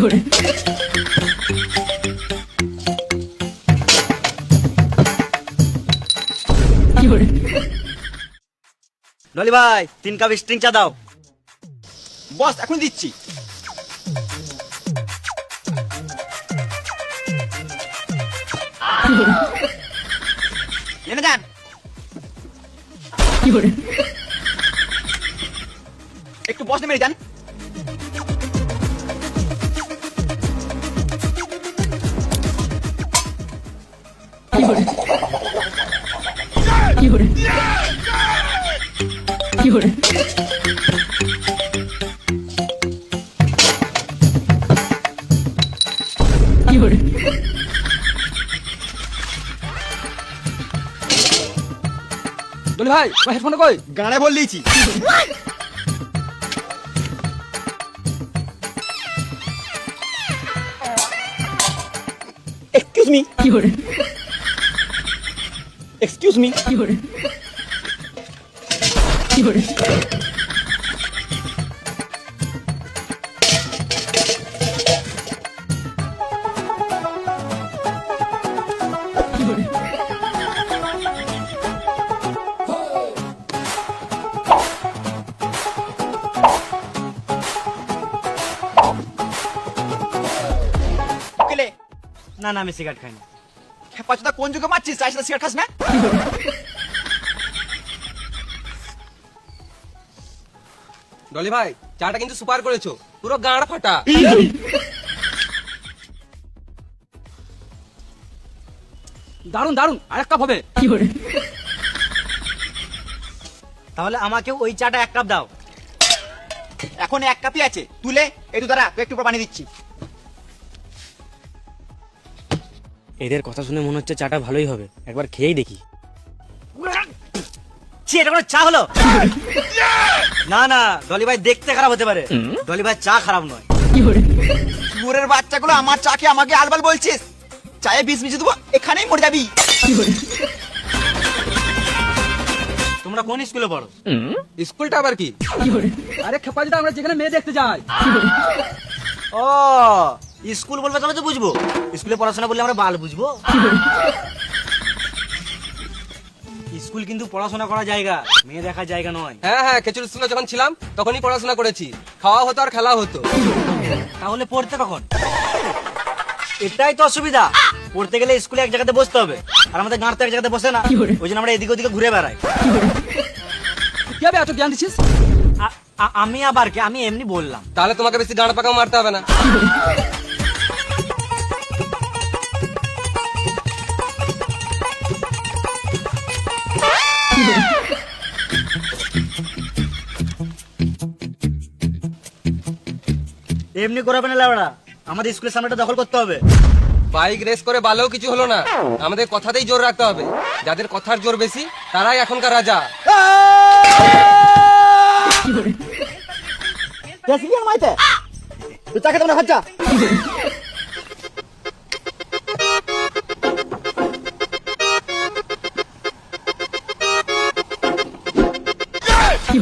ডলি ভাই 3 cup string চা দাও। বস এখন দিচ্ছি। এনে যান। একটু বস মেরে যান। ডলি ভাই হেডফোন কই? গানে বল দিয়েছি। Excuse me. Excuse me. না না আমি সিগারেট খাই না। খেপাচোদা কোন যুগে মারছিস? চাই সাথে সিগারেট খাস না? ডলি ভাই চাটা কিন্তু সুপার করেছো, পুরো গাঁড় ফাটা। দারুন দারুন, আরেক কাপ হবে। তাহলে আমাকে ওই চাটা 1 কাপ দাও। এখন 1 কাপই আছে, তুলে একটু দাঁড়া, তুই একটু পানি দিচ্ছি। এদের কথা শুনে মনে হচ্ছে চাটা ভালোই হবে, একবার খেয়েই দেখি। ছি, এটা কোনো চা হলো? না না, ডলি ভাই দেখতে খারাপ হতে পারে, ডলি ভাই চা খারাপ নয়। চোরের বাচ্চাগুলো আমার চাকে আমাকে আলবাল বলছিস। চায়ে বিষ মিশিয়ে দেবো, এখানেই মরে যাবি। তোমরা কোন স্কুলে পড়ো? স্কুলটা আবার কি? আরে খেপাজিটা আমরা যেখানে মেয়ে দেখতে যাই। ও স্কুল বলবে তবে তো বুঝবো, স্কুলে পড়াশোনা করলে আমরা বাল বুঝবো। স্কুল কিন্তু পড়াশোনা করার জায়গা, মেয়ে দেখার জায়গা নয়। হ্যাঁ হ্যাঁ, খেচুর স্কুলে যখন ছিলাম তখনই পড়াশোনা করেছি, খাওয়া হতো আর খেলা হতো। তাহলে পড়তে কখন? এটাই তো অসুবিধা, পড়তে গেলে স্কুলে এক জায়গাতে বসতে হবে, আর আমাদের গাঁড় তো এক জায়গাতে বসে না, ওই জন্য আমরা এদিকে ওদিকে ঘুরে বেড়াই। কি হবে এত জ্ঞান দিচ্ছিস? আমি আবার কি, আমি এমনি বললাম। তাহলে তোমাকে বেশি গাঁড় পাকাও মারতে হবে না। এমনি করাবে না লেবড়া, আমাদের স্কুলের সামনেটা দখল করতে হবে। বাইক রেস করে বালেও কিছু হলো না, আমাদের কথাতেই জোর রাখতে হবে। যাদের কথার জোর বেশি তারাই এখনকার রাজা। চাকে তোমরা খাচ্ছা। কি